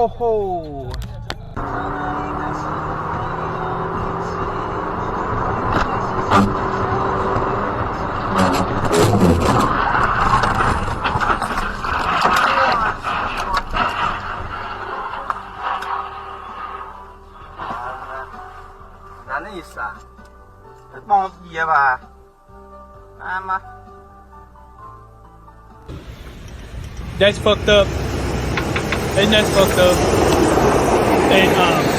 호호. 나는 있어. 뭐 이해봐. 아마. That's fucked up. And that's fucked up. And